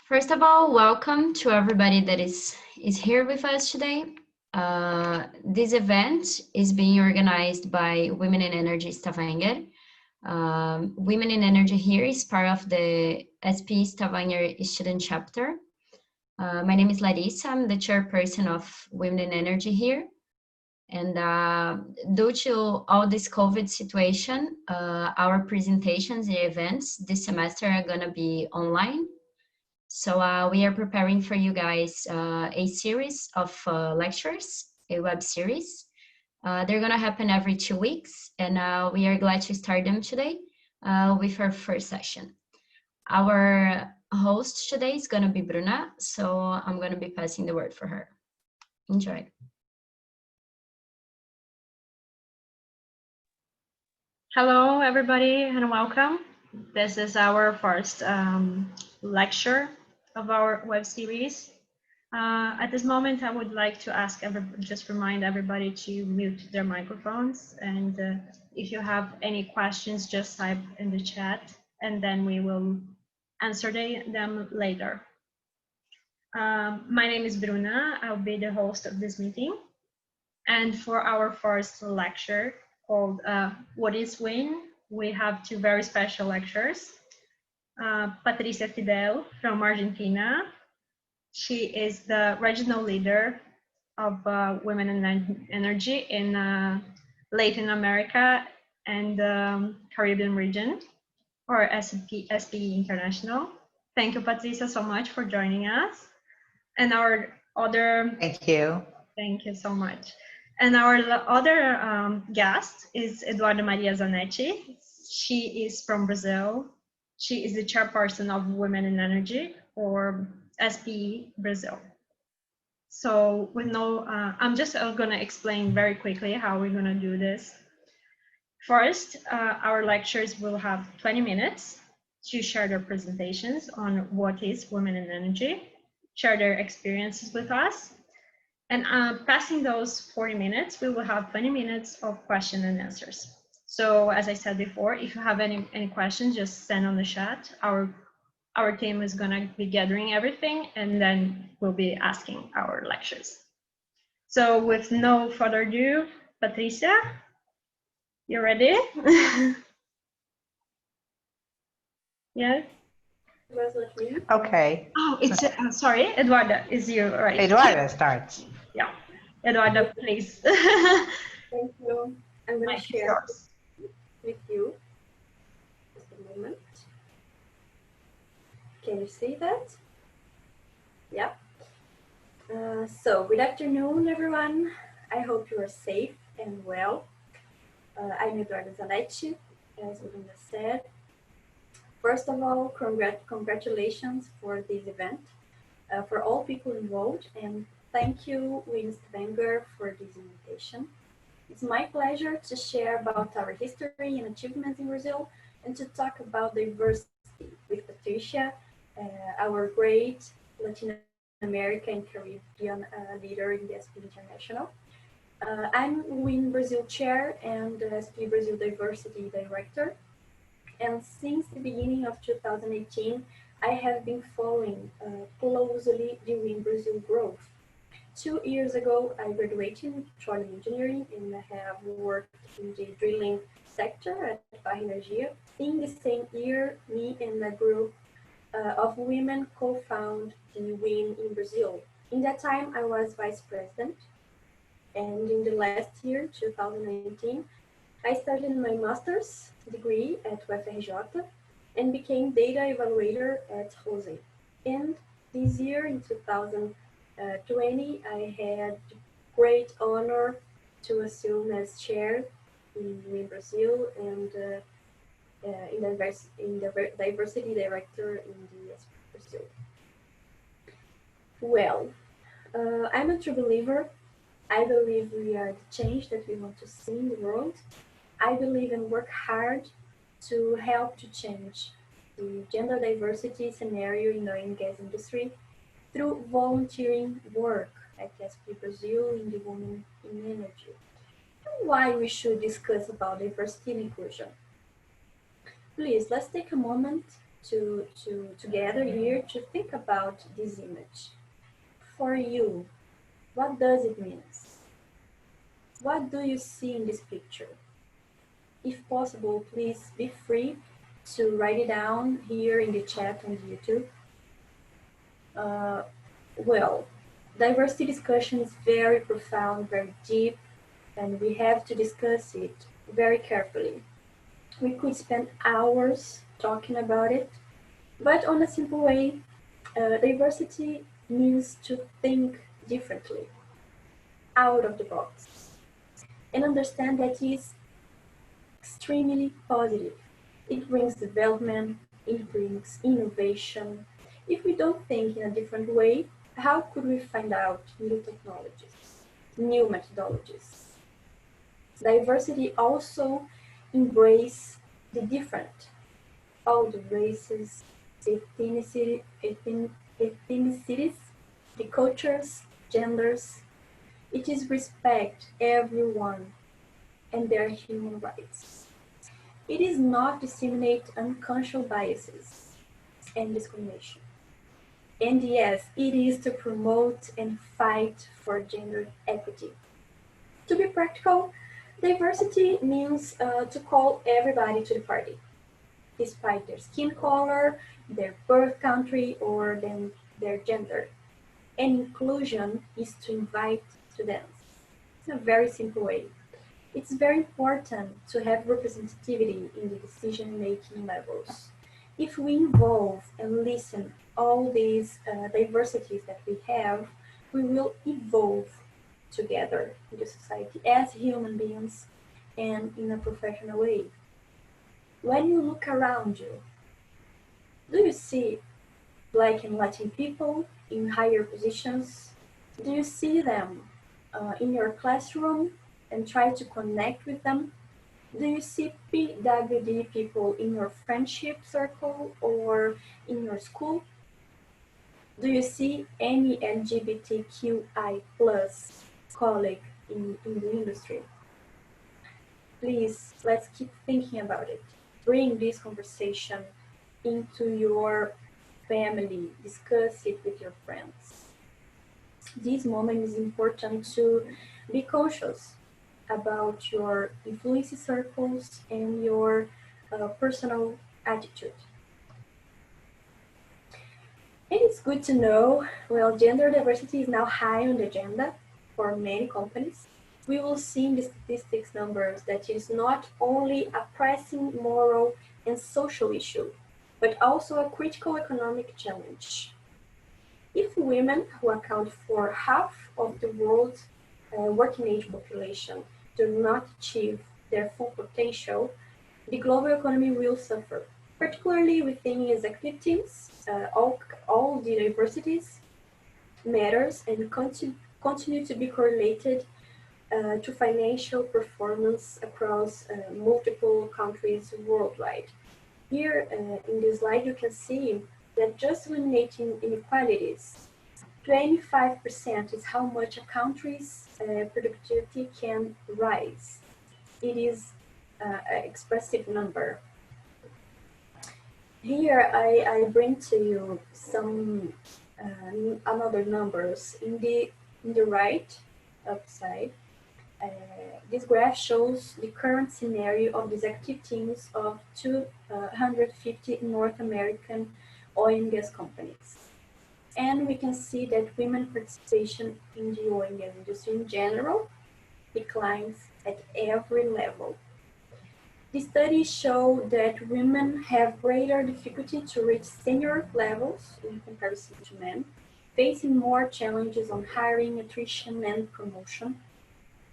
First of all, welcome to everybody that is here with us today. This event is being organized by Women in Energy Stavanger. Women in Energy here is part of the SP Stavanger student chapter. My name is Larissa. I'm the chairperson of Women in Energy here. And due to all this COVID situation, our presentations and events this semester are going to be online. So we are preparing for you guys a series of lectures, a web series. They're going to happen every 2 weeks, and we are glad to start them today with our first session. Our host today is going to be Bruna, so I'm going to be passing the word for her. Enjoy. Hello, everybody, and welcome. This is our first lecture of our web series. At this moment, I would like to just remind everybody to mute their microphones. And if you have any questions, just type in the chat, and then we will answer them later. My name is Bruna. I'll be the host of this meeting. And for our first lecture called What is WIN? We have two very special lectures. Patricia Fidel from Argentina. She is the regional leader of Women in Energy in Latin America and Caribbean region, or SPE International. Thank you, Patricia, so much for joining us. And our other... Thank you. Thank you so much. And our other guest is Eduarda Maria Zanetti. She is from Brazil. She is the chairperson of Women in Energy, or SPE Brazil. So with no, I'm just going to explain very quickly how we're going to do this. First, our lectures will have 20 minutes to share their presentations on what is Women in Energy, share their experiences with us. And passing those 40 minutes, we will have 20 minutes of question and answers. So as I said before, if you have any questions, just send on the chat. Our team is going to be gathering everything, and then we'll be asking our lectures. So with no further ado, Patricia, you ready? Yeah. Okay. Oh, it's sorry, Eduarda, is you right? Eduarda starts. Yeah, Eduarda, please. Thank you. I'm going to share with you. Just a moment. Can you see that? Yeah. So good afternoon, everyone. I hope you are safe and well. I'm Eduarda Zanetti, as Bruna said. First of all, congratulations for this event, for all people involved, and thank you, WIN Stavanger, for this invitation. It's my pleasure to share about our history and achievements in Brazil, and to talk about diversity with Patricia, our great Latin America and Caribbean leader in the SP International. I'm WIN Brazil Chair and SP Brazil Diversity Director. And since the beginning of 2018, I have been following closely the WIN Brazil growth. 2 years ago, I graduated in petroleum engineering and I have worked in the drilling sector at Energia. In the same year, me and a group of women co-founded the WIN in Brazil. In that time, I was vice president. And in the last year, 2019, I started my master's degree at UFRJ and became data evaluator at Jose. And this year, in 2020, I had the great honor to assume as chair in Brazil and in the diversity director in the Brazil. Well, I'm a true believer. I believe we are the change that we want to see in the world. I believe and work hard to help to change the gender diversity scenario in the oil and gas industry through volunteering work at SP Brazil in the Women in Energy. And why we should discuss about diversity and inclusion. Please, let's take a moment to gather here to think about this image. For you, what does it mean? What do you see in this picture? If possible, please be free to write it down here in the chat on YouTube. Well, diversity discussion is very profound, very deep, and we have to discuss it very carefully. We could spend hours talking about it, but on a simple way, diversity means to think differently, out of the box, and understand that it is extremely positive. It brings development, it brings innovation. If we don't think in a different way, how could we find out new technologies, new methodologies? Diversity also embrace the different, all the races, ethnicities, the cultures, genders. It is respect everyone and their human rights. It is not disseminate unconscious biases and discrimination. And yes, it is to promote and fight for gender equity. To be practical, diversity means to call everybody to the party, despite their skin color, their birth country, or then their gender. And inclusion is to invite to dance. In a very simple way. It's very important to have representativity in the decision-making levels. If we involve and listen all these diversities that we have, we will evolve together in the society as human beings and in a professional way. When you look around you, do you see Black and Latin people in higher positions? Do you see them in your classroom and try to connect with them? Do you see PWD people in your friendship circle or in your school? Do you see any LGBTQI plus colleague in the industry? Please, let's keep thinking about it. Bring this conversation into your family, discuss it with your friends. This moment is important to be conscious about your influence circles and your personal attitude. And it's good to know, well, gender diversity is now high on the agenda for many companies. We will see in the statistics numbers that it is not only a pressing moral and social issue, but also a critical economic challenge. If women, who account for half of the world's working age population, do not achieve their full potential, the global economy will suffer, particularly within executive teams. All the diversities matters and continue to be correlated to financial performance across multiple countries worldwide. Here in this slide, you can see that just eliminating inequalities, 25% is how much a country's productivity can rise. It is an expressive number. Here I bring to you some another numbers. In the right upside, this graph shows the current scenario of the executive teams of 250 North American oil and gas companies. And we can see that women participation in the oil and gas industry in general declines at every level. The studies show that women have greater difficulty to reach senior levels in comparison to men, facing more challenges on hiring, attrition, and promotion.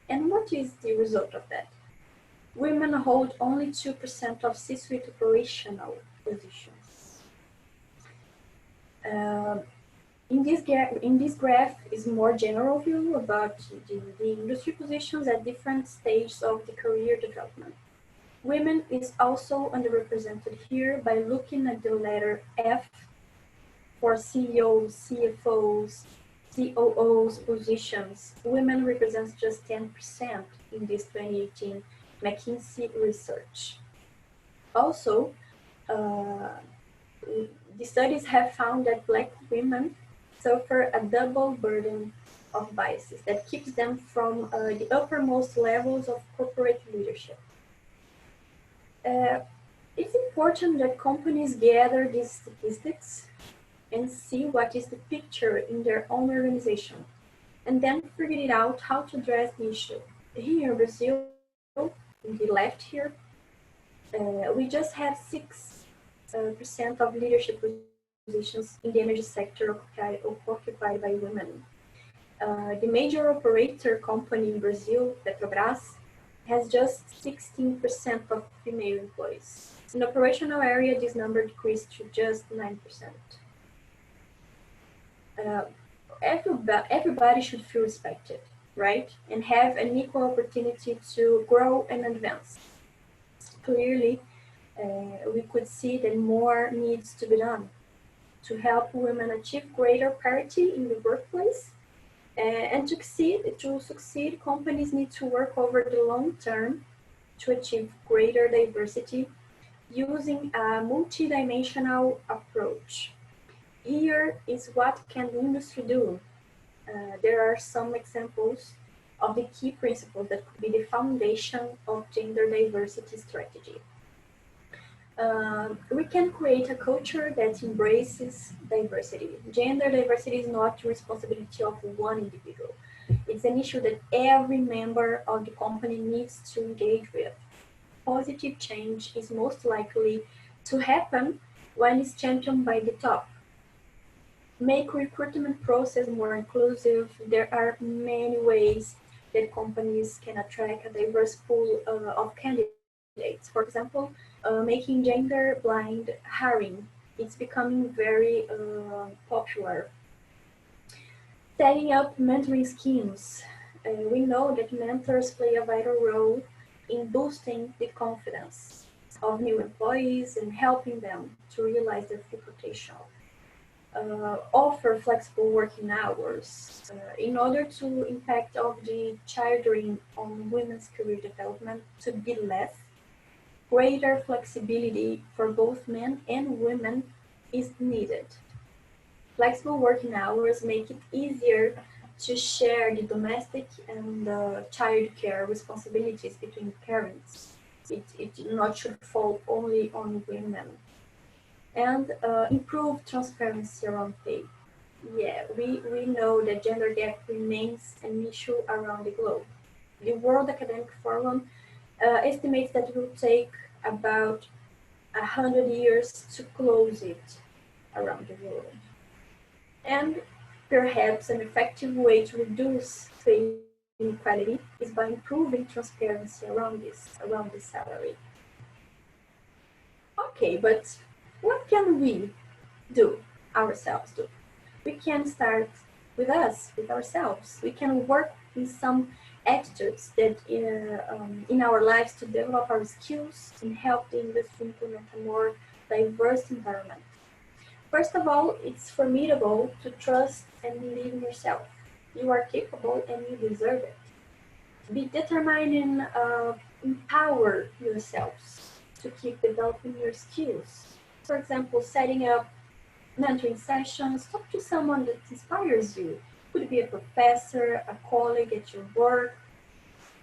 And what is the result of that? Women hold only 2% of C-suite operational positions. In this graph is more general view about the industry positions at different stages of the career development. Women is also underrepresented here by looking at the letter F for CEOs, CFOs, COOs positions. Women represents just 10% in this 2018 McKinsey research. Also, the studies have found that Black women suffer a double burden of biases that keeps them from the uppermost levels of corporate leadership. It's important that companies gather these statistics and see what is the picture in their own organization, and then figure it out how to address the issue. Here in Brazil, in the left here, we just have 6% of leadership positions in the energy sector occupied by women. The major operator company in Brazil, Petrobras, has just 16% of female employees. In the operational area, this number decreased to just 9%. Everybody should feel respected, right? And have an equal opportunity to grow and advance. Clearly, we could see that more needs to be done to help women achieve greater parity in the workplace. And to succeed, companies need to work over the long term to achieve greater diversity using a multidimensional approach. Here is what can the industry do. There are some examples of the key principles that could be the foundation of gender diversity strategy. We can create a culture that embraces diversity. Gender diversity is not the responsibility of one individual. It's an issue that every member of the company needs to engage with. Positive change is most likely to happen when it's championed by the top. Make recruitment process more inclusive. There are many ways that companies can attract a diverse pool of candidates. For example, making gender blind hiring. It's becoming very popular. Setting up mentoring schemes. We know that mentors play a vital role in boosting the confidence of new employees and helping them to realize their full potential. Offer flexible working hours in order to impact of the children on women's career development to be less. Greater flexibility for both men and women is needed. Flexible working hours make it easier to share the domestic and child care responsibilities between parents. It not should fall only on women. And improve transparency around pay. Yeah, we know that gender gap remains an issue around the globe. The World Academic Forum estimates that it will take about 100 years to close it around the world. And perhaps an effective way to reduce pay inequality is by improving transparency around this salary. Okay, but what can we do ourselves do? We can start with us, with ourselves. We can work in some attitudes that in our lives to develop our skills and help the industry implement a more diverse environment. First of all, it's formidable to trust and believe in yourself. You are capable and you deserve it. Be determined and empower yourselves to keep developing your skills. For example, setting up mentoring sessions, talk to someone that inspires you. Could be a professor, a colleague at your work.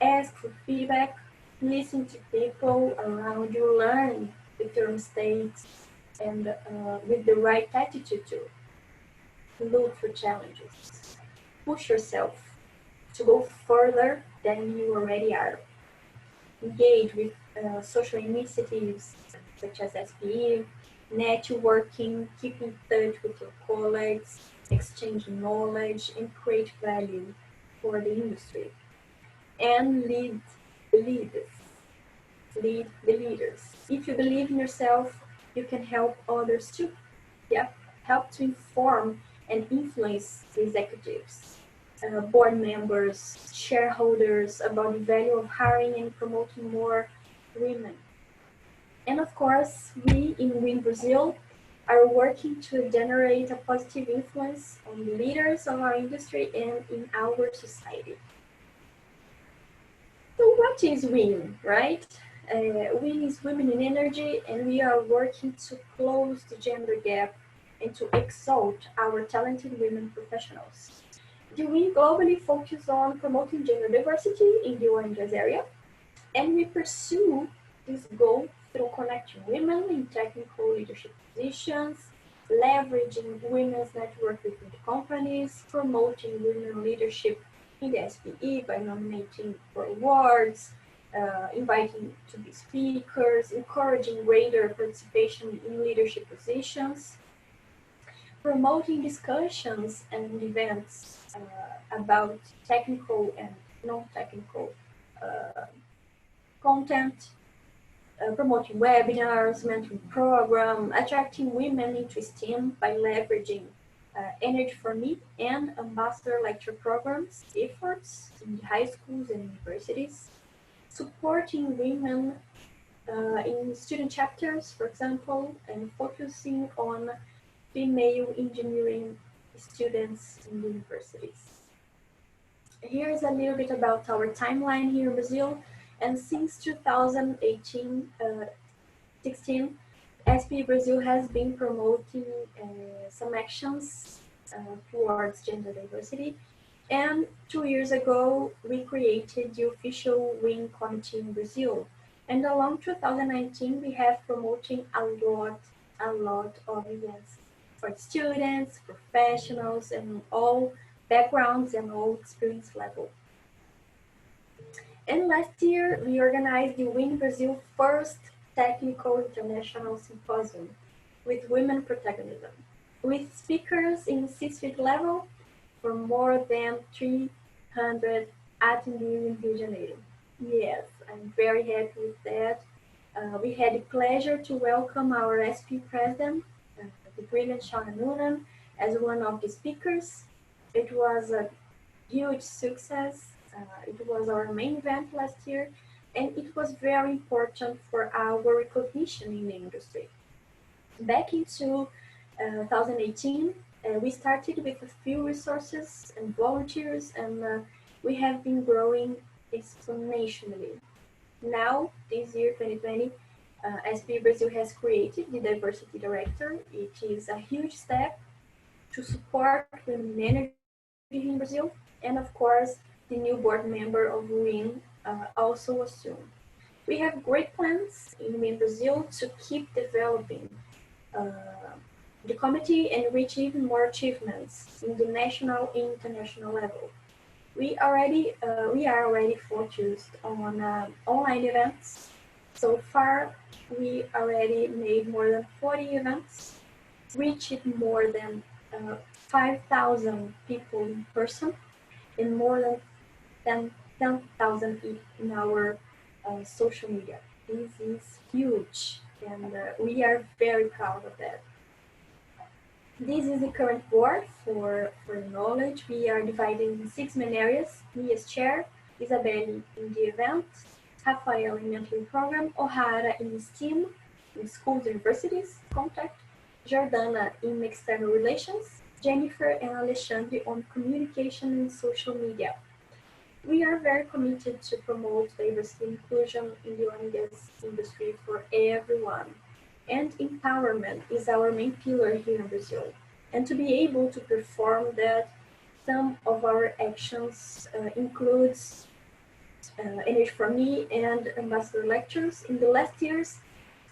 Ask for feedback, listen to people around you, learn with your mistakes, and with the right attitude to look for challenges. Push yourself to go further than you already are. Engage with social initiatives such as SPE, networking, keep in touch with your colleagues, exchange knowledge, and create value for the industry. And lead the leaders. Lead the leaders. If you believe in yourself, you can help others too. Yeah, help to inform and influence the executives, board members, shareholders about the value of hiring and promoting more women. And of course, we in WIN Brazil are working to generate a positive influence on the leaders of our industry and in our society. So what is WIN, right? WIN is Women in Energy, and we are working to close the gender gap and to exalt our talented women professionals. The WIN globally focuses on promoting gender diversity in the oil and gas area, and we pursue this goal through connecting women in technical leadership positions, leveraging women's network within the companies, promoting women leadership in the SPE by nominating for awards, inviting to be speakers, encouraging greater participation in leadership positions, promoting discussions and events about technical and non-technical content, promoting webinars, mentoring program, attracting women into STEM by leveraging Energy for Me and ambassador lecture programs efforts in high schools and universities, supporting women in student chapters, for example, and focusing on female engineering students in universities. Here's a little bit about our timeline here in Brazil. And since 2018, 16, SP Brazil has been promoting some actions towards gender diversity. And 2 years ago, we created the official WIN committee in Brazil. And along 2019, we have promoting a lot of events for students, professionals, and all backgrounds and all experience level. And last year, we organized the WIN Brazil first technical international symposium with women protagonism, with speakers in C-suite level for more than 300 attendees in Rio de Janeiro. Yes, I'm very happy with that. We had the pleasure to welcome our SP president, the brilliant Shauna Noonan, as one of the speakers. It was a huge success. It was our main event last year, and it was very important for our recognition in the industry. Back into 2018, we started with a few resources and volunteers, and we have been growing exponentially. Now, this year, 2020, SP Brazil has created the Diversity Director. It is a huge step to support women in energy in Brazil, and of course, the new board member of WIN also assumed. We have great plans in WIN Brazil to keep developing the committee and reach even more achievements in the national and international level. We are already focused on online events. So far, we already made more than 40 events, reached more than 5,000 people in person, and more than 10,000 in our social media. This is huge, and we are very proud of that. This is the current board for knowledge. We are divided in 6 main areas. Me as chair, Isabelle in the event, Rafael in mentoring program, O'Hara in STEAM, in schools, universities, contact, Jordana in external relations, Jennifer and Alexandre on communication and social media. We are very committed to promote diversity and inclusion in the oil and gas industry for everyone. And empowerment is our main pillar here in Brazil. And to be able to perform that, some of our actions includes Energy for Me and ambassador lectures in the last years.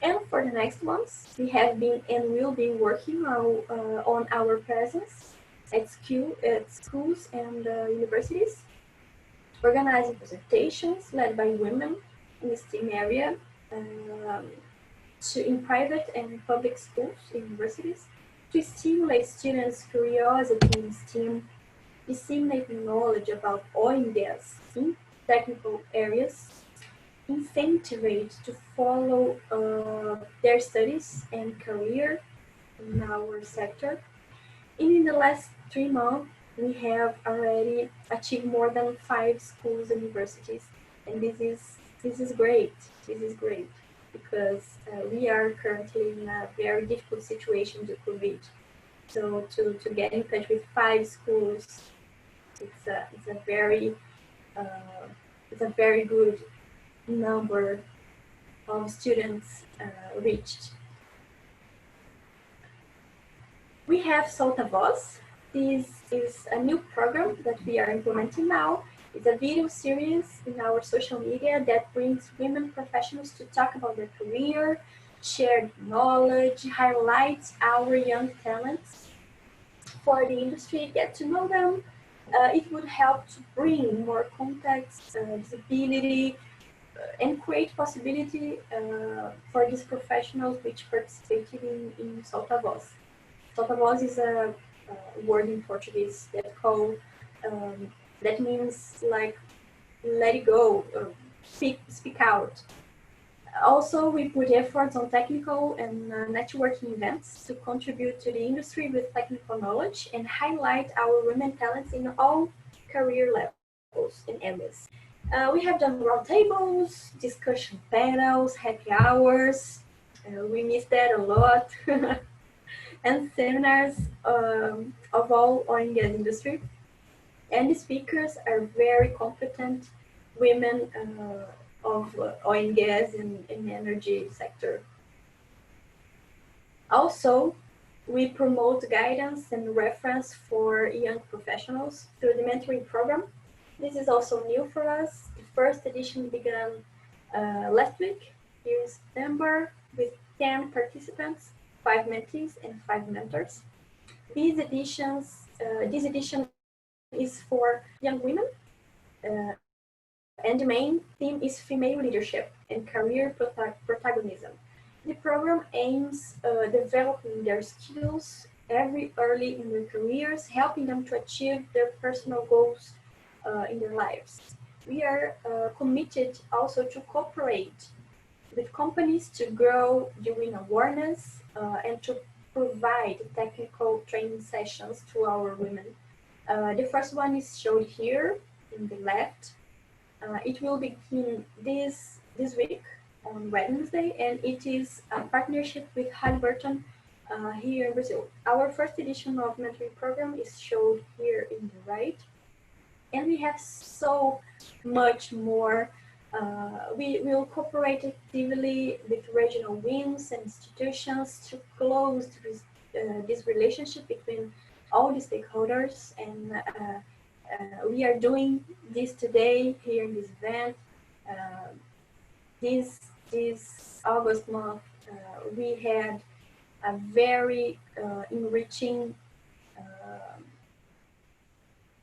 And for the next months, we have been and will be working on our presence at schools and universities, organizing presentations led by women in the STEAM area, in private and public schools, universities, to stimulate students' curiosity in STEAM, disseminate knowledge about oil and gas in technical areas, incentivate to follow their studies and career in our sector. And in the last 3 months, we have already achieved more than 5 schools and universities, and this is great. This is great because we are currently in a very difficult situation due to COVID. So to get in touch with 5 schools, it's a very good number of students reached. We have Solta Voz. This is a new program that we are implementing now. It's a video series in our social media that brings women professionals to talk about their career, share knowledge, highlight our young talents for the industry, get to know them. It would help to bring more context, visibility, and create possibility for these professionals which participated in Solta Voz. Solta Voz is a word in Portuguese that means like let it go, speak out. Also, we put efforts on technical and networking events to contribute to the industry with technical knowledge and highlight our women talents in all career levels and areas. We have done roundtables, discussion panels, happy hours. We miss that a lot. And seminars of all oil and gas industry. And the speakers are very competent women of oil and gas and energy sector. Also, we promote guidance and reference for young professionals through the mentoring program. This is also new for us. The first edition began last week, here in September, with 10 participants, 5 mentees and 5 mentors. This edition is for young women, and the main theme is female leadership and career protagonism. The program aims developing their skills very early in their careers, helping them to achieve their personal goals in their lives. We are committed also to cooperate with companies to grow the WIN awareness and to provide technical training sessions to our women. The first one is shown here in the left. It will begin this week on Wednesday, and it is a partnership with Halliburton here in Brazil. Our first edition of mentoring program is shown here in the right, and we have so much more. We will cooperate actively with regional WINs and institutions to close this relationship between all the stakeholders, and we are doing this today here in this event. This August month, we had a very enriching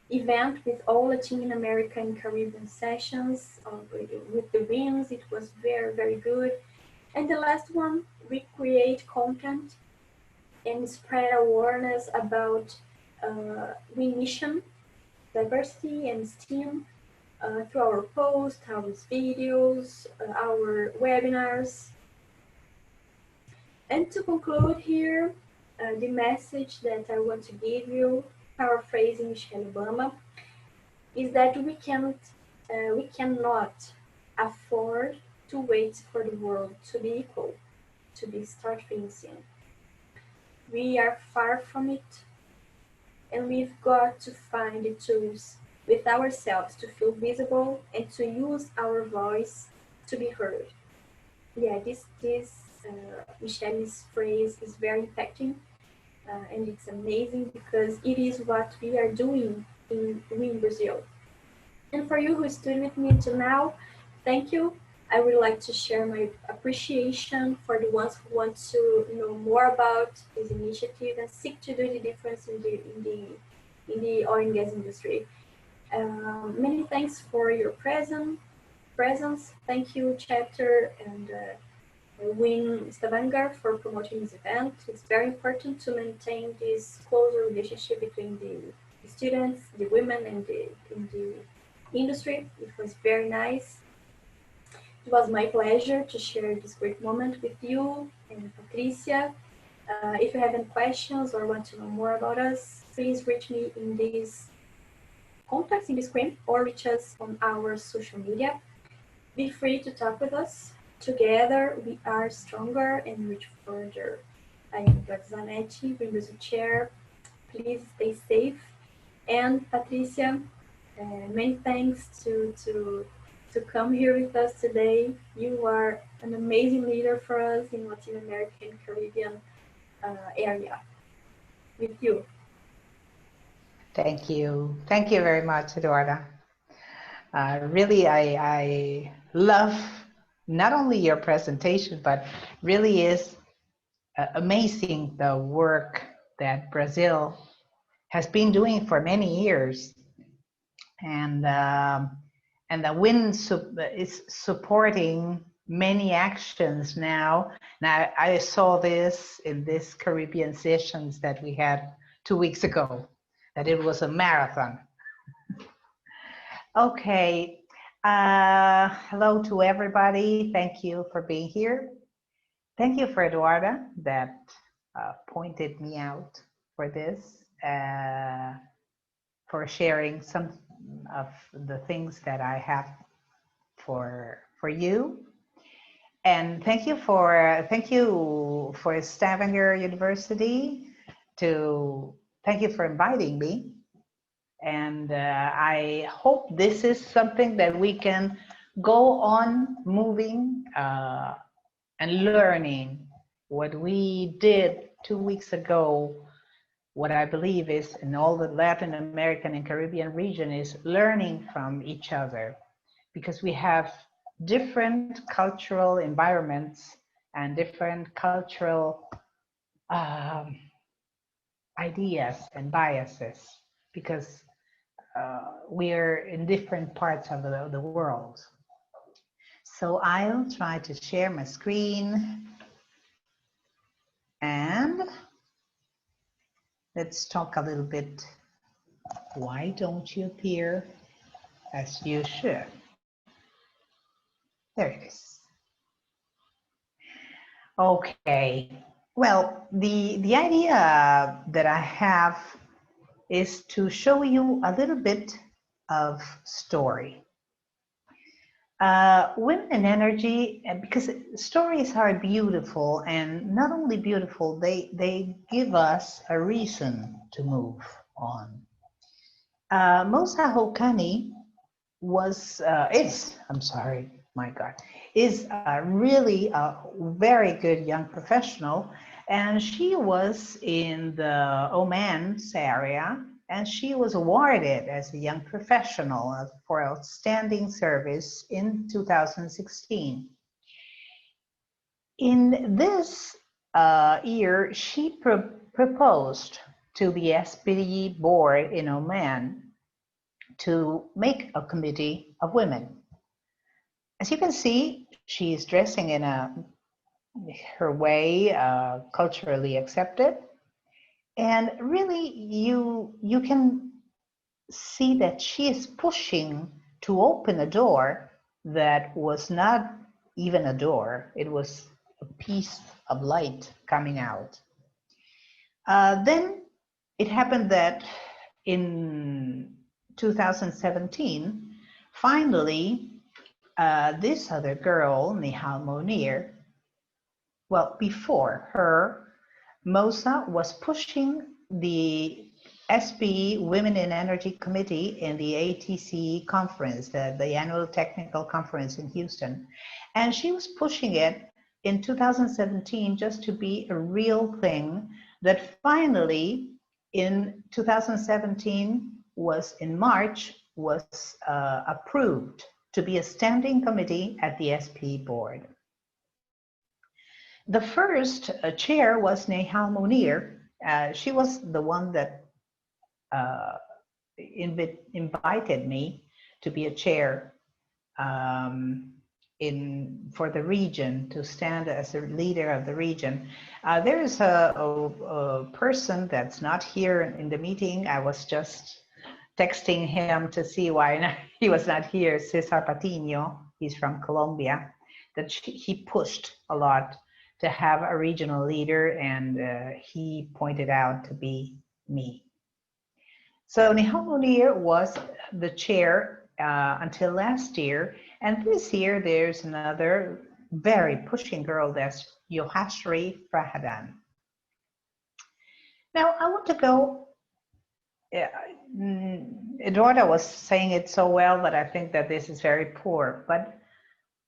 event with all Latin American and Caribbean sessions with the WINs. It was very, very good. And the last one, we create content and spread awareness about WIN mission, diversity and STEAM through our posts, our videos, our webinars. And to conclude here, the message that I want to give you, paraphrasing Michelle Obama, is that we cannot afford to wait for the world to be equal, to start being seen. We are far from it, and we've got to find the tools with ourselves to feel visible and to use our voice to be heard. Yeah, this Michelle's phrase is very impacting, and it's amazing because it is what we are doing in WIN Brazil. And for you who stood with me until now, thank you. I would like to share my appreciation for the ones who want to know more about this initiative and seek to do the difference in the oil and gas industry. Many thanks for your presence. Thank you, Chapter and WIN Stavanger, for promoting this event. It's very important to maintain this closer relationship between the students, the women, and the industry. It was very nice. It was my pleasure to share this great moment with you and Patricia. If you have any questions or want to know more about us, please reach me in these contacts in the screen or reach us on our social media. Be free to talk with us. Together, we are stronger and reach further. I am Eduarda Zanetti, WIN UiS Chair. Please stay safe. And Patricia, many thanks to to come here with us today. You are an amazing leader for us in Latin American Caribbean area. With you. Thank you. Thank you very much, Eduarda. Really, I love not only your presentation, but really is amazing the work that Brazil has been doing for many years. And the WIN is supporting many actions now. Now, I saw this in this Caribbean sessions that we had 2 weeks ago, that it was a marathon. Okay, hello to everybody. Thank you for being here. Thank you for Eduarda that pointed me out for this, for sharing some of the things that I have for you. And thank you for Stavanger University thank you for inviting me. And I hope this is something that we can go on moving and learning. What we did 2 weeks ago, what I believe is in all the Latin American and Caribbean region, is learning from each other, because we have different cultural environments and different cultural ideas and biases, because we're in different parts of the world. So I'll try to share my screen and let's talk a little bit. Why don't you appear as you should? There it is. Okay. Well, the idea that I have is to show you a little bit of story. Women in energy, because stories are beautiful, and not only beautiful, they give us a reason to move on. Mosa Hokani is really a very good young professional, and she was in the Oman's area, and she was awarded as a young professional for outstanding service in 2016. In this year, she proposed to the SPD board in Oman to make a committee of women. As you can see, she is dressing in her way, culturally accepted. And really, you can see that she is pushing to open a door that was not even a door. It was a piece of light coming out. Then it happened that in 2017, finally, this other girl, Nihal Monir, well, before her, Mosa was pushing the SPE Women in Energy Committee in the ATC conference, the annual technical conference in Houston. And she was pushing it in 2017 just to be a real thing that finally in 2017 in March approved to be a standing committee at the SPE board. The first chair was Nehal Monir. She was the one that invited me to be a chair for the region, to stand as a leader of the region. There is a person that's not here in the meeting. I was just texting him to see why he was not here, Cesar Patiño. He's from Colombia. That he pushed a lot to have a regional leader, and he pointed out to be me. So Nihal Monir was the chair until last year, and this year there's another very pushing girl, that's Yohashri Frahadan. Now I want to go Eduarda was saying it so well that I think that this is very poor. But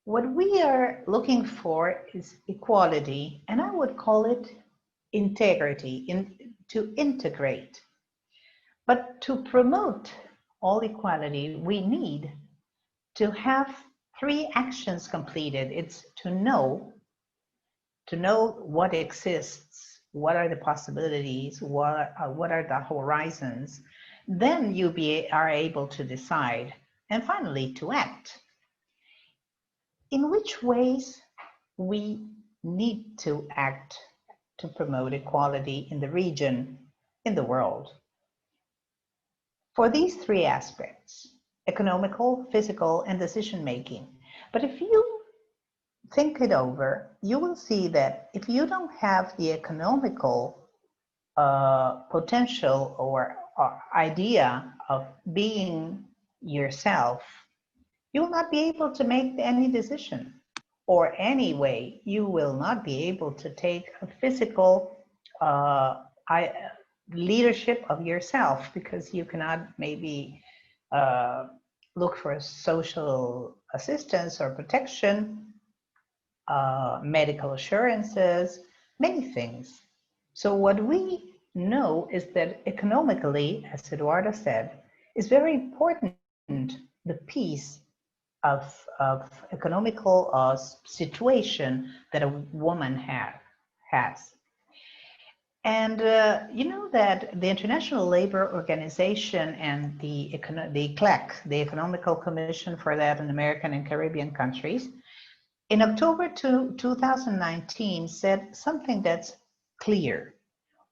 what we are looking for is equality, and I would call it integrity, to integrate. But to promote all equality, we need to have 3 actions completed. It's to know what exists, what are the possibilities, what are the horizons. Then you are able to decide, and finally to act. In which ways we need to act to promote equality in the region, in the world? For these 3 aspects: economical, physical, and decision making. But if you think it over, you will see that if you don't have the economical potential or idea of being yourself, you will not be able to make any decision. Or anyway, you will not be able to take a physical leadership of yourself, because you cannot maybe look for social assistance or protection, medical assurances, many things. So what we know is that economically, as Eduarda said, is very important, the piece of economical situation that a woman has. And you know that the International Labor Organization and the CLEC, the Economical Commission for Latin American and Caribbean countries, in October 2019 said something that's clear.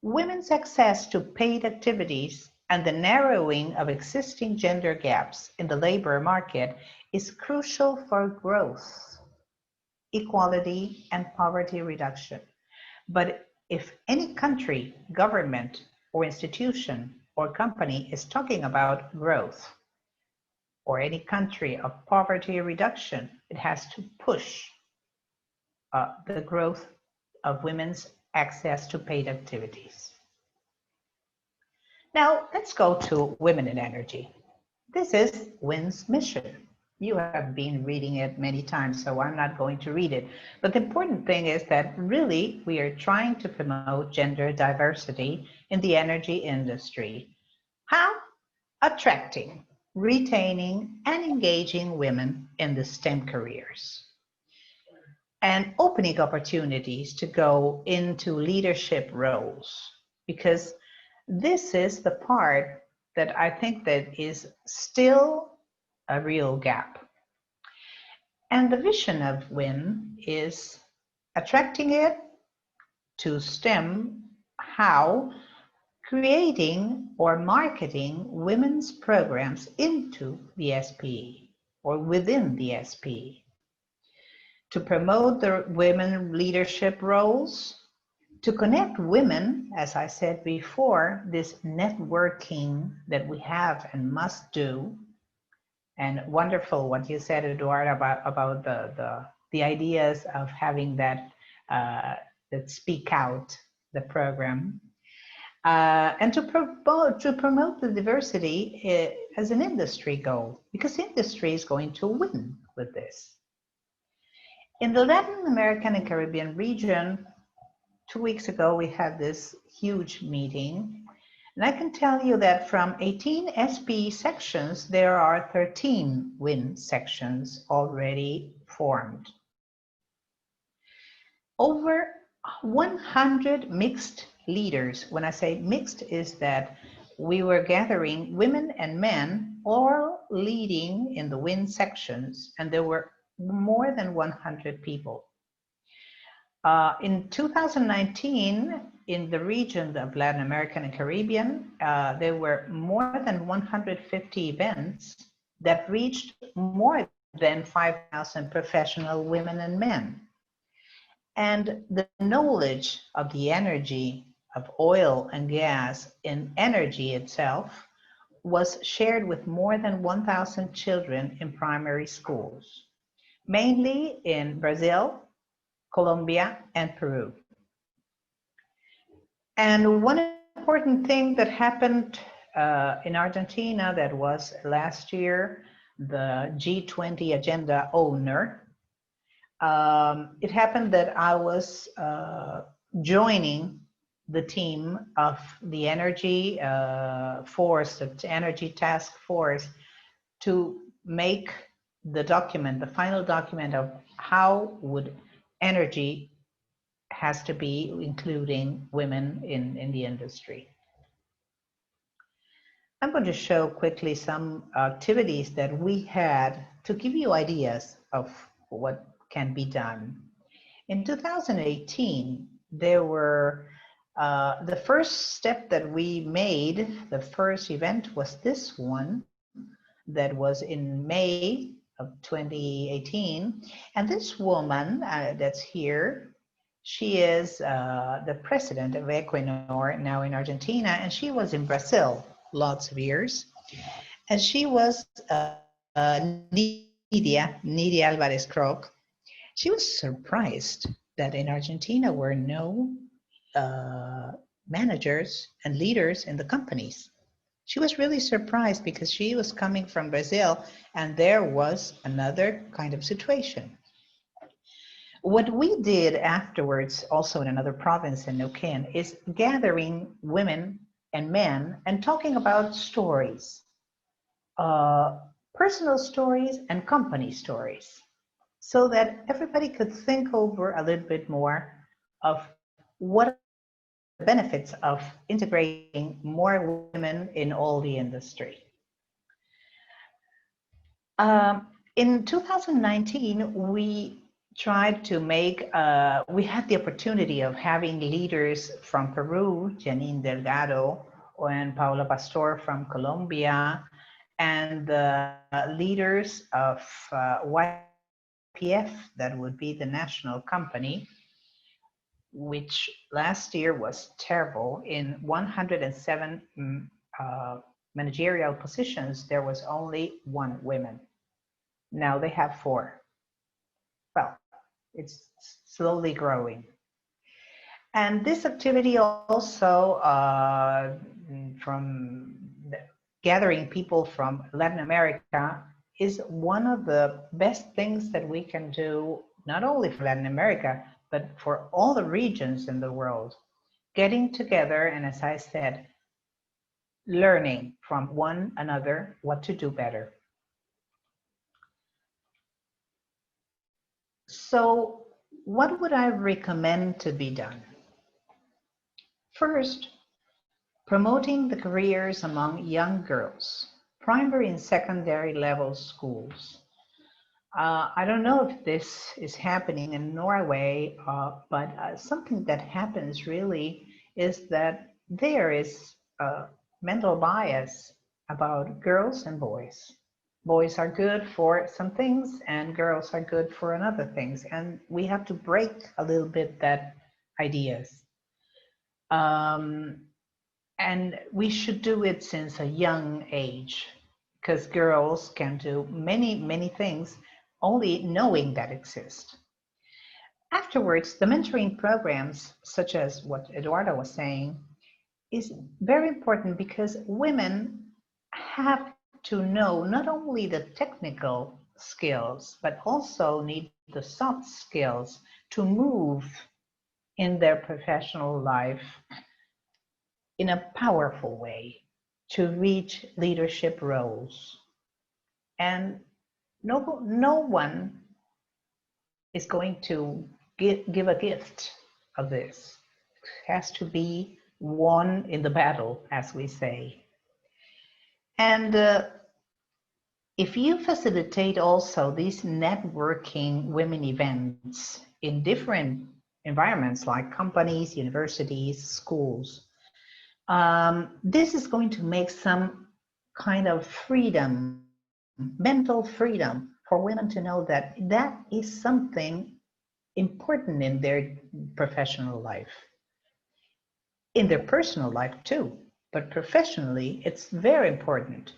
Women's access to paid activities and the narrowing of existing gender gaps in the labor market is crucial for growth, equality, and poverty reduction. But if any country, government, or institution or company is talking about growth, or any country of poverty reduction, it has to push the growth of women's access to paid activities. Now, let's go to Women in Energy. This is WIN's mission. You have been reading it many times, so I'm not going to read it. But the important thing is that really we are trying to promote gender diversity in the energy industry. How? Attracting, retaining, and engaging women in the STEM careers, and opening opportunities to go into leadership roles, because this is the part that I think that is still a real gap. And the vision of WIN is attracting it to STEM. How? Creating or marketing women's programs into the SPE or within the SPE. To promote the women leadership roles, to connect women, as I said before, this networking that we have and must do. And wonderful what you said, Eduarda, about the ideas of having that speak out, the program. And to promote the diversity as an industry goal, because industry is going to win with this. In the Latin American and Caribbean region, 2 weeks ago, we had this huge meeting. And I can tell you that from 18 SPE sections, there are 13 WIN sections already formed. Over 100 mixed leaders. When I say mixed, is that we were gathering women and men all leading in the WIN sections, and there were more than 100 people. In 2019, in the region of Latin American and Caribbean, there were more than 150 events that reached more than 5,000 professional women and men. And the knowledge of the energy of oil and gas in energy itself was shared with more than 1,000 children in primary schools, mainly in Brazil, Colombia, and Peru. And one important thing that happened in Argentina that was last year the G20 agenda owner. It happened that I was joining the team of the energy force, the energy task force, to make the document, the final document of how would energy has to be including women in the industry. I'm going to show quickly some activities that we had to give you ideas of what can be done. In 2018, there were the first step that we made, the first event was this one that was in May of 2018. And this woman that's here, she is the president of Equinor now in Argentina, and she was in Brazil lots of years. And she was Nidia Alvarez Kroc. She was surprised that in Argentina were no managers and leaders in the companies. She was really surprised because she was coming from Brazil and there was another kind of situation. What we did afterwards, also in another province in Neuquén, is gathering women and men and talking about stories, personal stories and company stories, so that everybody could think over a little bit more of what are the benefits of integrating more women in all the industry. In 2019, we tried to make, we had the opportunity of having leaders from Peru, Janine Delgado, and Paula Pastor from Colombia, and the leaders of YPF, that would be the national company, which last year was terrible. In 107 managerial positions, there was only 1 woman. Now they have 4. Well, it's slowly growing. And this activity also from gathering people from Latin America is one of the best things that we can do, not only for Latin America, but for all the regions in the world. Getting together and, as I said, learning from one another what to do better. So what would I recommend to be done? First, promoting the careers among young girls, primary and secondary level schools. I don't know if this is happening in Norway, but something that happens really is that there is a mental bias about girls and boys. Boys are good for some things and girls are good for another things. And we have to break a little bit that ideas. And we should do it since a young age, because girls can do many, many things only knowing that exist. Afterwards, the mentoring programs, such as what Eduarda was saying, is very important because women have to know not only the technical skills, but also need the soft skills to move in their professional life in a powerful way to reach leadership roles. And no one is going to give a gift of this. It has to be won in the battle, as we say. And if you facilitate also these networking women events in different environments like companies, universities, schools, this is going to make some kind of freedom, mental freedom for women to know that that is something important in their professional life. In their personal life too, but professionally, it's very important.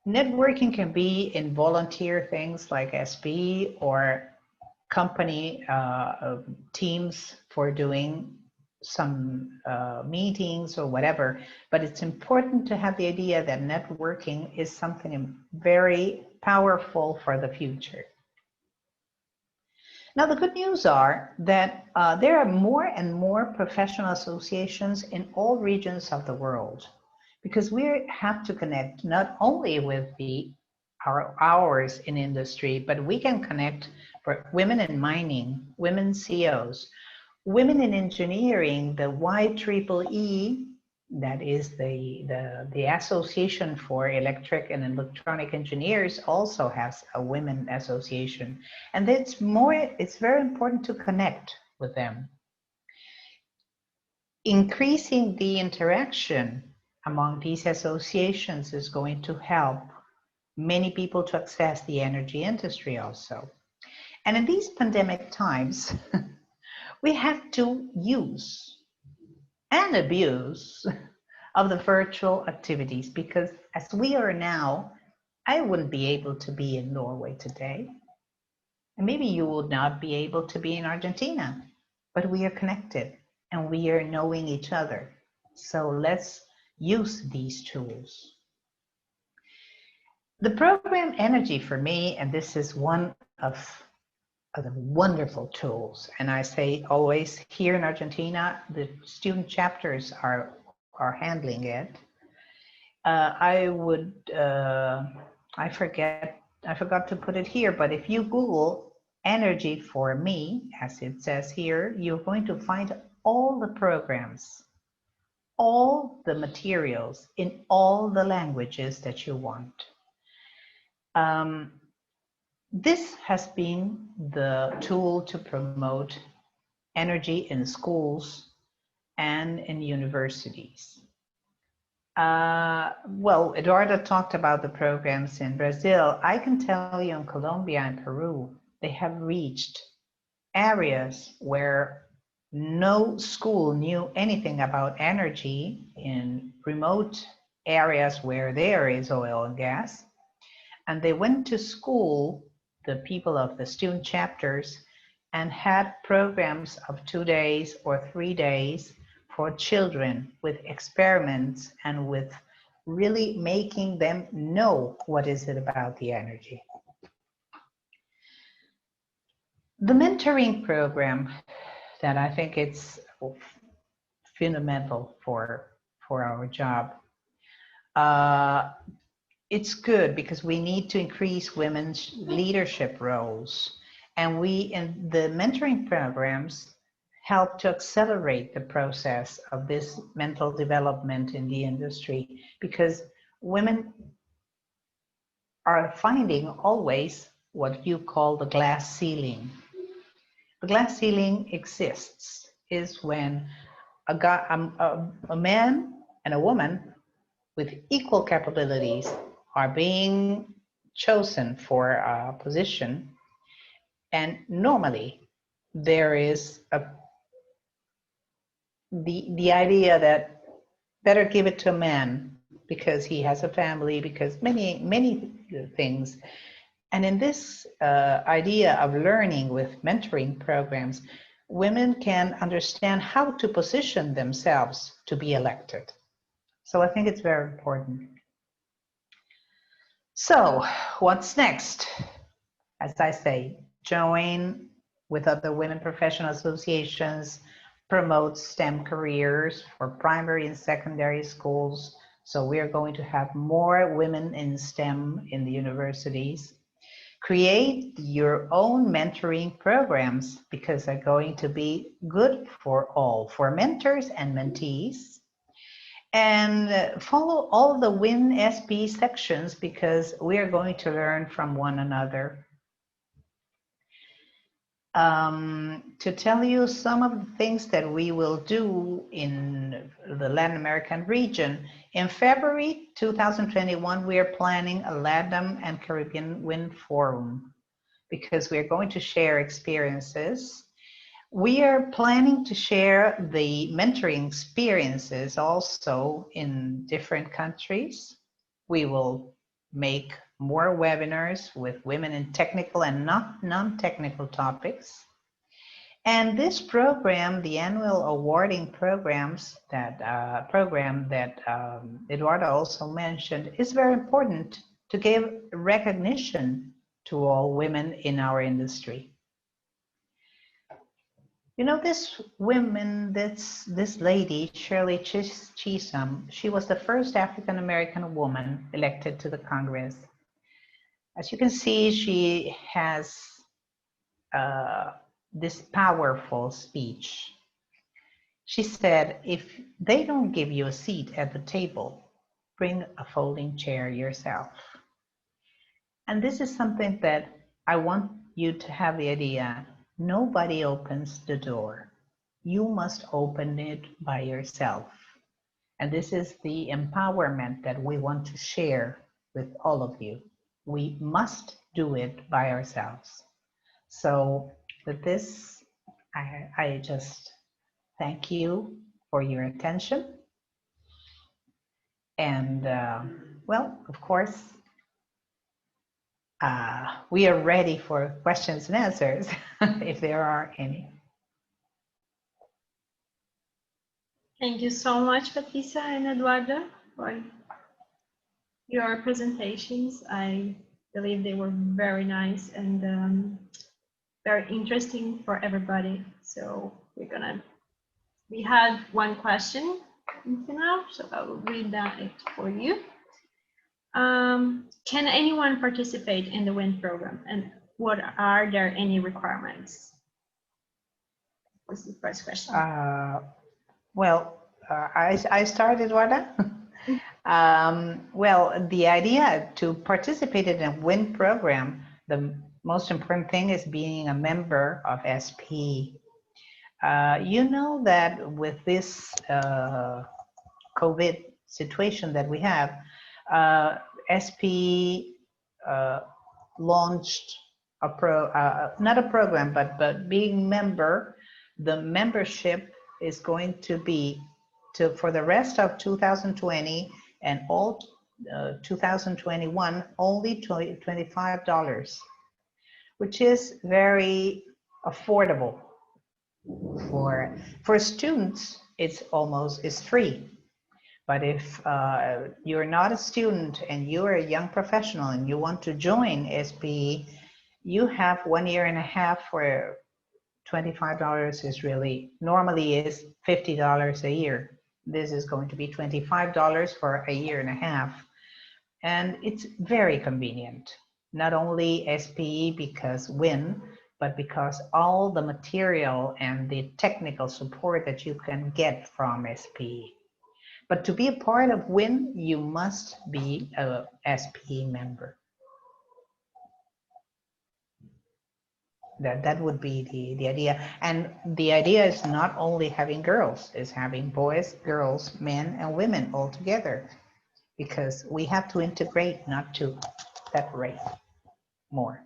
Networking can be in volunteer things like SB or company teams for doing some meetings or whatever, but it's important to have the idea that networking is something very powerful for the future. Now, the good news are that there are more and more professional associations in all regions of the world, because we have to connect not only with our hours in industry, but we can connect for women in mining, women CEOs, women in engineering. The YEEE, that is the Association for Electric and Electronic Engineers, also has a women association, and it's very important to connect with them. Increasing the interaction among these associations is going to help many people to access the energy industry also. And in these pandemic times, we have to use and abuse of the virtual activities, because as we are now, I wouldn't be able to be in Norway today. And maybe you would not be able to be in Argentina, but we are connected and we are knowing each other. So let's use these tools. The program Energy for me, and this is one of the wonderful tools, and I say always here in Argentina, the student chapters are handling it. I forgot to put it here, but if you Google Energy for Me, as it says here, you're going to find all the programs, all the materials in all the languages that you want. This has been the tool to promote energy in schools and in universities. Well, Eduarda talked about the programs in Brazil. I can tell you in Colombia and Peru, they have reached areas where no school knew anything about energy, in remote areas where there is oil and gas. And they went to school, the people of the student chapters, and had programs of 2 days or 3 days for children, with experiments and with really making them know what is it about the energy. The mentoring program, that I think it's fundamental for our job. It's good because we need to increase women's leadership roles, and we in the mentoring programs help to accelerate the process of this mental development in the industry, because women are finding always what you call the glass ceiling. The glass ceiling exists is when a man and a woman with equal capabilities are being chosen for a position, and normally there is the idea that better give it to a man because he has a family, because many things. And in this idea of learning with mentoring programs, women can understand how to position themselves to be elected. So I think it's very important. So what's next? As I say, join with other women professional associations, promote STEM careers for primary and secondary schools. So we are going to have more women in STEM in the universities. Create your own mentoring programs, because they're going to be good for all, for mentors and mentees. And follow all the WIN SB sections, because we are going to learn from one another. To tell you some of the things that we will do in the Latin American region, in February 2021, we are planning a LATAM and Caribbean WIN Forum, because we are going to share experiences. We are planning to share the mentoring experiences also in different countries. We will make more webinars with women in technical and non-technical topics. And this program, the annual awarding programs that Eduarda also mentioned, is very important to give recognition to all women in our industry. You know, this lady, Shirley Chisholm, she was the first African American woman elected to the Congress. As you can see, she has this powerful speech. She said, if they don't give you a seat at the table, bring a folding chair yourself. And this is something that I want you to have the idea. Nobody opens the door. You must open it by yourself. And this is the empowerment that we want to share with all of you. We must do it by ourselves. So with this, I just thank you for your attention. And well, of course, we are ready for questions and answers if there are any. Thank you so much, Patricia and Eduarda, for your presentations. I believe they were very nice and very interesting for everybody. So we had one question until now, so I will read it for you. Can anyone participate in the WIN program, and are there any requirements? This is the first question. Well, I started, Eduarda. Well, the idea to participate in a WIN program, the most important thing is being a member of SP. You know that with this COVID situation that we have, SP launched not a program, but being member, the membership is going to be for the rest of 2020 and all 2021, only $25, which is very affordable. For students, it's free. But if you're not a student and you're a young professional and you want to join SPE, you have 1.5 years for $25 is really, normally is $50 a year. This is going to be $25 for 1.5 years. And it's very convenient. Not only SPE because WIN, but because all the material and the technical support that you can get from SPE. But to be a part of WIN, you must be a SPE member. That would be the idea. And the idea is not only having girls, it's having boys, girls, men, and women all together. Because we have to integrate, not to separate more.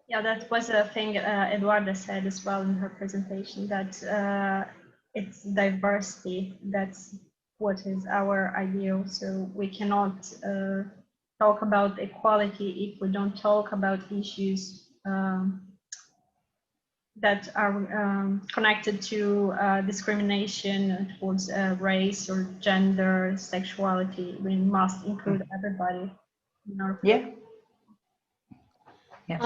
Yeah, that was a thing Eduarda said as well in her presentation, that it's diversity. That's what is our ideal. So we cannot talk about equality if we don't talk about issues that are connected to discrimination towards race or gender, sexuality. We must include everybody in our Yeah. Yes.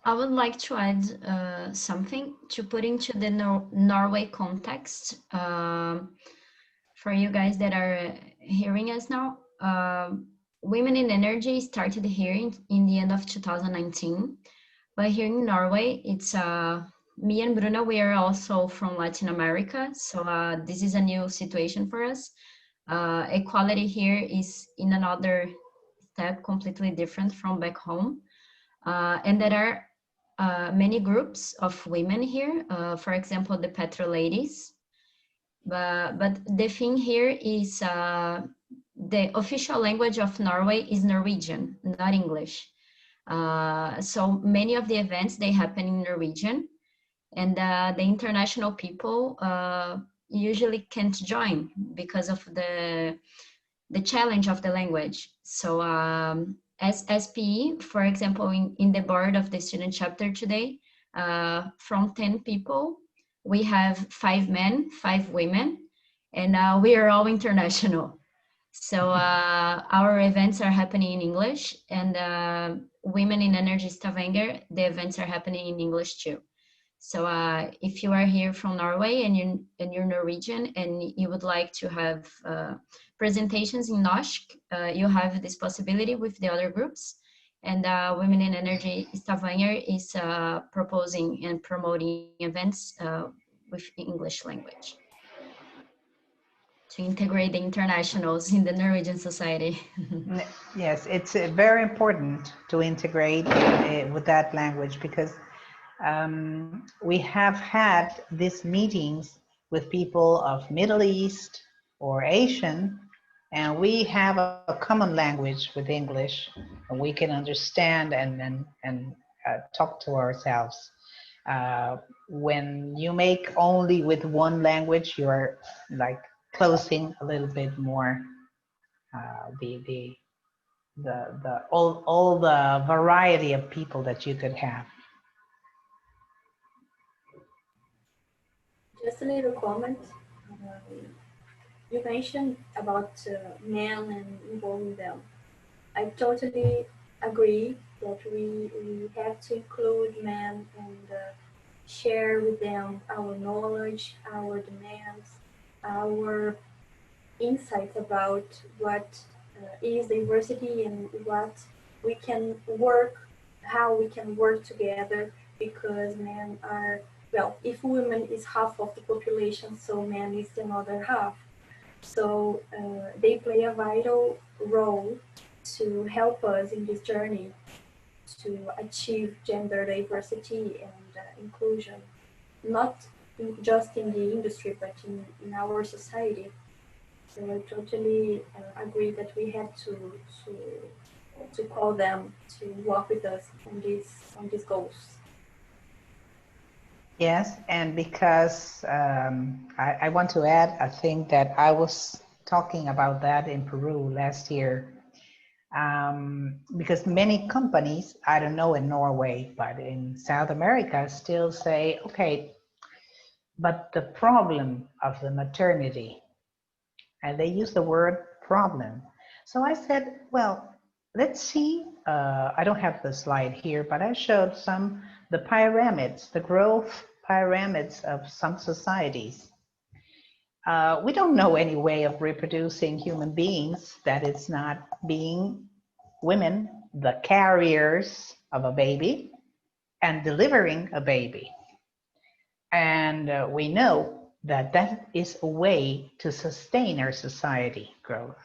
I would like to add something to put into the Norway context for you guys that are hearing us now. Women in Energy started here in the end of 2019, but here in Norway, it's me and Bruna, we are also from Latin America, so this is a new situation for us. Equality here is in another step, completely different from back home. And there are many groups of women here, for example, the Petro Ladies. But the thing here is the official language of Norway is Norwegian, not English. So many of the events, they happen in Norwegian, and the international people usually can't join because of the challenge of the language. So as SPE, for example, in the board of the student chapter today, From 10 people, we have 5 men, 5 women, and we are all international. So our events are happening in English, and Women in Energy Stavanger, the events are happening in English too. So if you are here from Norway and you're Norwegian and you would like to have presentations in norsk, you have this possibility with the other groups. And Women in Energy Stavanger is proposing and promoting events with English language to integrate the internationals in the Norwegian society. Yes, it's very important to integrate with that language, because we have had these meetings with people of Middle East or Asian, and we have a common language with English, and we can understand and talk to ourselves. When you make only with one language, you are like closing a little bit more all the variety of people that you could have. Just a little comment. You mentioned about men and involving them. I totally agree that we have to include men and share with them our knowledge, our demands, our insights about what is diversity and what we can work, how we can work together, because men are, well, if women is half of the population, so men is the other half. So they play a vital role to help us in this journey to achieve gender diversity and inclusion, not just in the industry, but in our society. So I totally agree that we have to call them to work with us on these goals. Yes, and because I want to add a thing that I was talking about that in Peru last year. Because many companies, I don't know in Norway, but in South America still say, okay, but the problem of the maternity, and they use the word problem. So I said, well, let's see, I don't have the slide here, but I showed the pyramids, the growth pyramids of some societies. We don't know any way of reproducing human beings that it's not being women, the carriers of a baby, and delivering a baby. And we know that that is a way to sustain our society growth.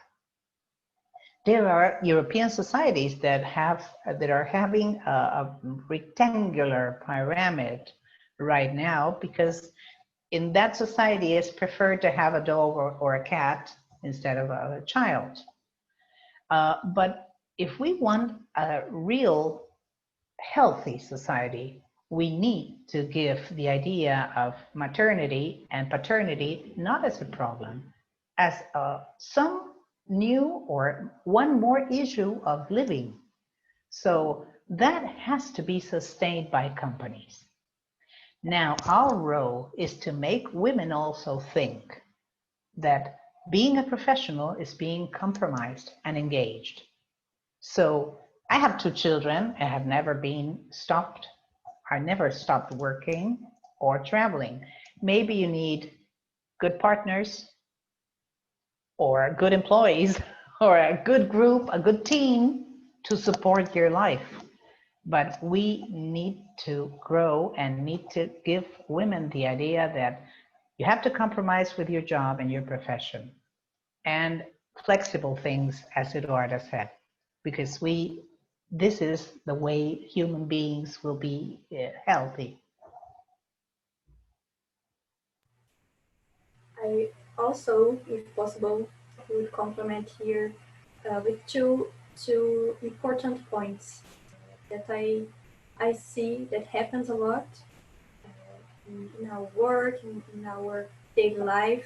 There are European societies that are having a rectangular pyramid right now, because in that society it's preferred to have a dog or a cat instead of a child. But if we want a real healthy society, we need to give the idea of maternity and paternity not as a problem, as some new or one more issue of living. So that has to be sustained by companies. Now, our role is to make women also think that being a professional is being compromised and engaged. So I have 2 children. I have never been stopped. I never stopped working or traveling. Maybe you need good partners or good employees or a good group, a good team to support your life. But we need to grow and need to give women the idea that you have to compromise with your job and your profession, and flexible things, as Eduarda said, because this is the way human beings will be healthy. I also, if possible, would complement here with two important points that I see that happens a lot in our work, in our daily life.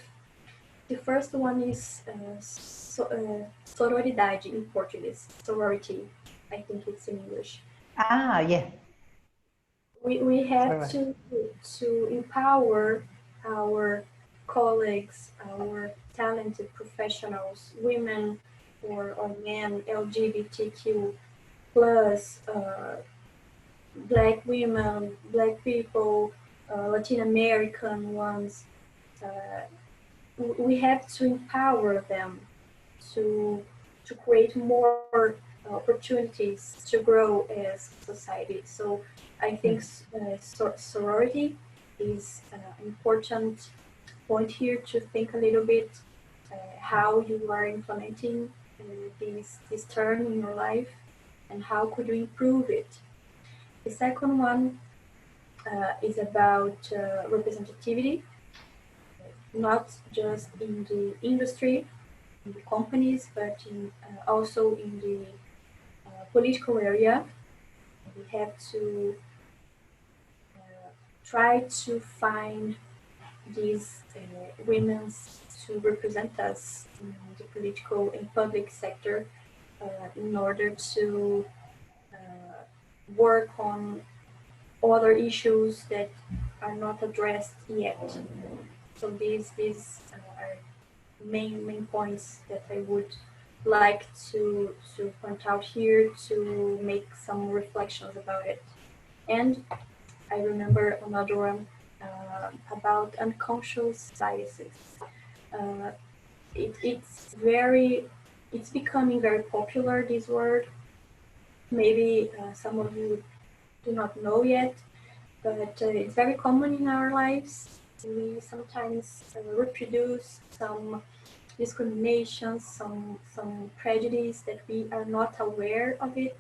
The first one is sororidade in Portuguese, sorority. I think it's in English. Ah, yeah. we have Sorry. to empower our colleagues, our talented professionals, women or men, LGBTQ plus, black women, black people, Latin American ones. Uh, we have to empower them to create more opportunities to grow as society. So I think sorority is an important point here to think a little bit how you are implementing this term in your life and how could you improve it. The second one is about representativity, not just in the industry, in the companies, but also in the political area. We have to try to find these women to represent us in the political and public sector in order to work on other issues that are not addressed yet. So these are main points that I would like to point out here to make some reflections about it. And I remember another one about unconscious biases. Uh, it's becoming very popular, this word. Maybe some of you do not know yet, but it's very common in our lives. We sometimes reproduce some discrimination, some prejudice that we are not aware of it,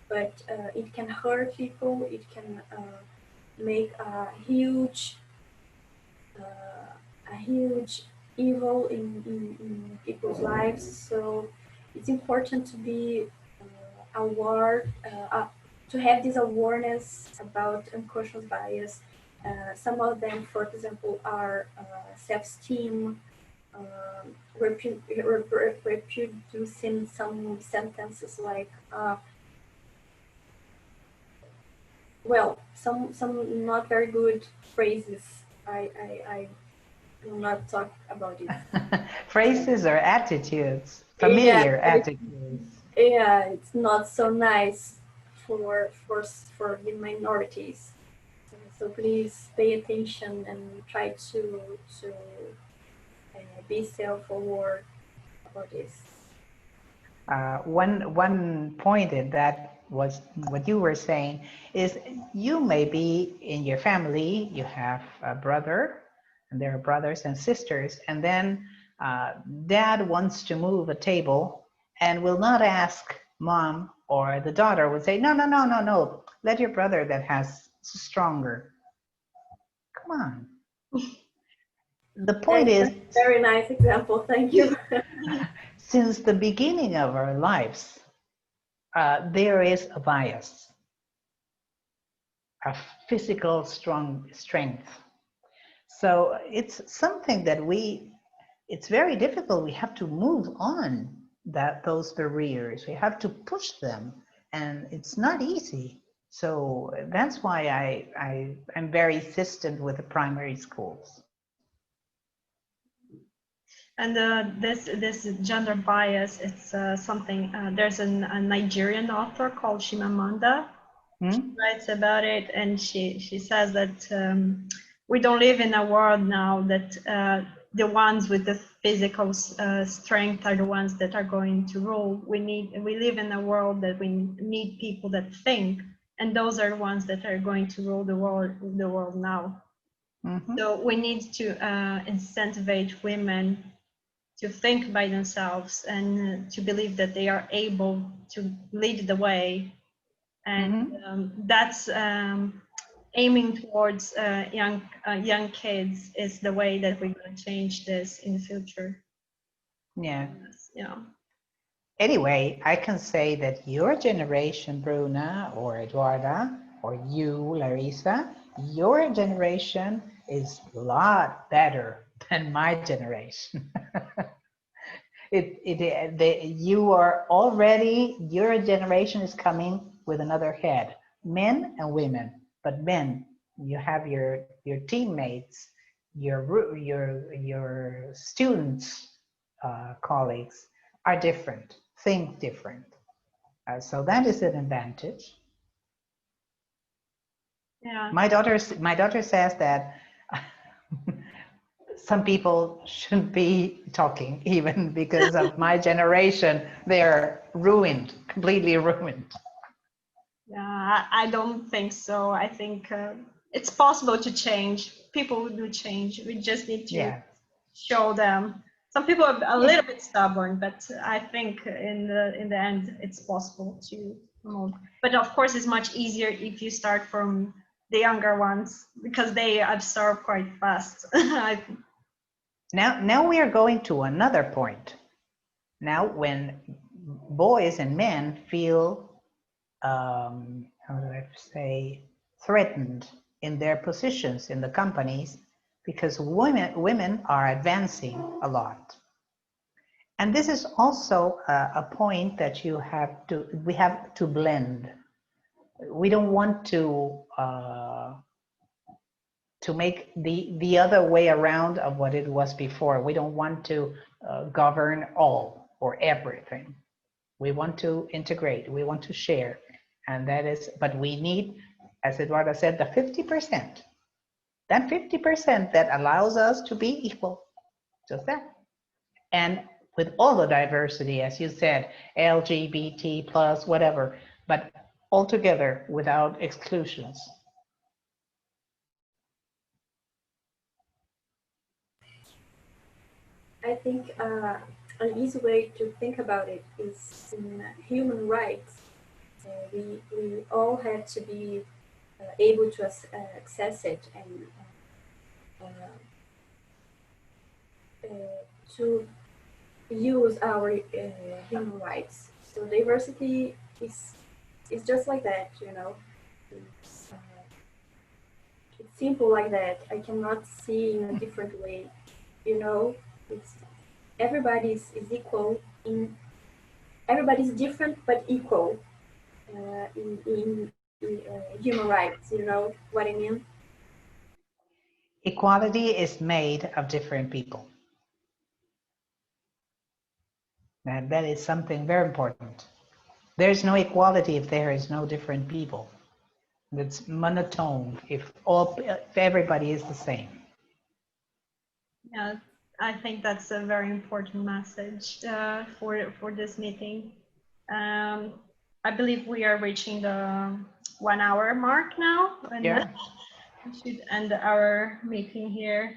but it can hurt people. It can make a huge evil in people's lives. So it's important to be aware, to have this awareness about unconscious bias. Some of them, for example, are self-esteem, reproducing some sentences like, well, some not very good phrases. I will not talk about it. Phrases or attitudes, familiar attitudes. Yeah, it's not so nice for the minorities. So please pay attention and try to be self-aware about this. One point in that was what you were saying is you may be in your family, you have a brother, and there are brothers and sisters, and then dad wants to move a table and will not ask mom, or the daughter would say, no, no, no, no, no, let your brother that has stronger. Come on. The point is, very nice example, thank you. since the beginning of our lives, there is a bias, a physical strength. So it's something that it's very difficult. We have to move on those barriers. We have to push them, and it's not easy. So that's why I'm very insistent with the primary schools. And this gender bias, it's something, there's a Nigerian author called Chimamanda. She writes about it, and she says that we don't live in a world now that the ones with the physical strength are the ones that are going to rule. We live in a world that we need people that think, and those are the ones that are going to rule the world now. Mm-hmm. So we need to incentivize women to think by themselves and to believe that they are able to lead the way. And that's aiming towards young kids is the way that we're going to change this in the future. Yeah. Yeah. Anyway, I can say that your generation, Bruna or Eduarda, or you, Larissa, your generation is a lot better than my generation. You are already, your generation is coming with another head, men and women. But men, you have your teammates, your students, colleagues are different, think different. So that is an advantage. Yeah. My daughter says that some people shouldn't be talking even because of my generation. They're ruined, completely ruined. Yeah, I don't think so. I think it's possible to change. People do change. We just need to show them. Some people are a little bit stubborn, but I think in the end, it's possible to move. But of course, it's much easier if you start from the younger ones because they absorb quite fast. Now we are going to another point. Now, when boys and men feel, how do I say, threatened in their positions in the companies, because women are advancing a lot. And this is also a point that we have to blend. We don't want to make the other way around of what it was before. We don't want to govern all or everything. We want to integrate, we want to share. And that is, but we need, as Eduarda said, the 50%. That 50% that allows us to be equal, just that. And with all the diversity, as you said, LGBT plus, whatever, but all together without exclusions. I think an easy way to think about it is in human rights. We all have to be able to access it and to use our human rights. So diversity is just like that, you know. It's simple like that. I cannot see in a different way, you know. It's everybody is equal in. Everybody's different but equal in human rights. You know what I mean? Equality is made of different people. And that is something very important. There's no equality if there is no different people. It's monotone if everybody is the same. Yeah, I think that's a very important message for this meeting. I believe we are reaching the 1 hour mark now, and we should end our meeting here.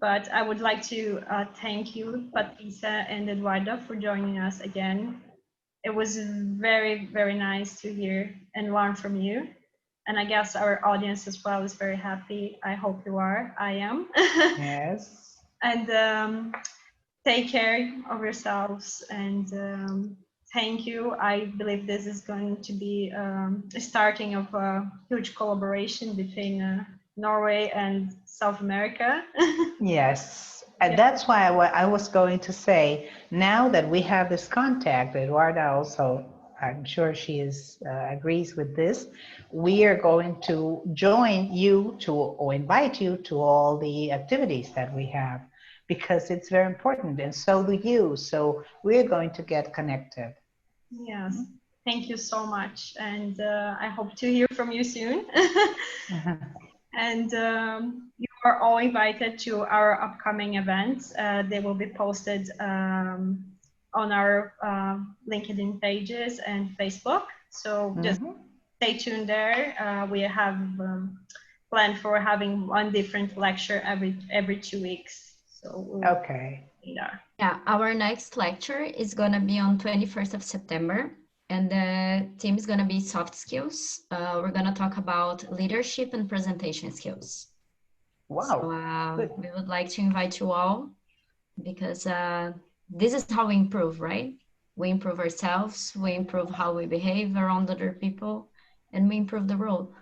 But I would like to thank you, Patricia and Eduarda, for joining us again. It was very, very nice to hear and learn from you. And I guess our audience as well is very happy. I hope you are. I am. Yes. And take care of yourselves. And thank you. I believe this is going to be a starting of a huge collaboration between Norway and South America. Yes. And that's why I was going to say, now that we have this contact, Eduarda also, I'm sure she agrees with this, we are going to join you or invite you to all the activities that we have, because it's very important, and so do you. So we're going to get connected. Yes. Thank you so much. And I hope to hear from you soon. And you are all invited to our upcoming events. They will be posted on our LinkedIn pages and Facebook. So just stay tuned there. We have planned for having one different lecture every 2 weeks. So okay. Yeah, our next lecture is gonna be on 21st of September. And the theme is going to be soft skills. We're going to talk about leadership and presentation skills. Wow. So we would like to invite you all, because this is how we improve, right? We improve ourselves, we improve how we behave around other people, and we improve the world.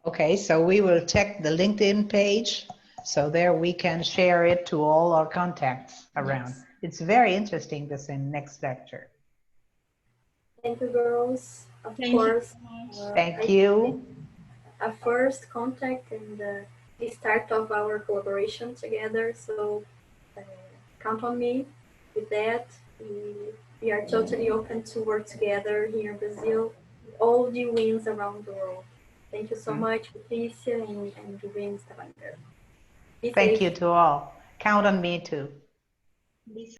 Okay, so we will check the LinkedIn page, so there we can share it to all our contacts around. Yes. It's very interesting, this next lecture. Thank you, girls. Of Thank you course, so much. Thank you. a first contact and the start of our collaboration together. So uh, count on me with that. We are totally open to work together here in Brazil, all the wins around the world. Thank you so much, Patricia and WIN Stavanger. Be Thank safe. you to all. Count on me too. Be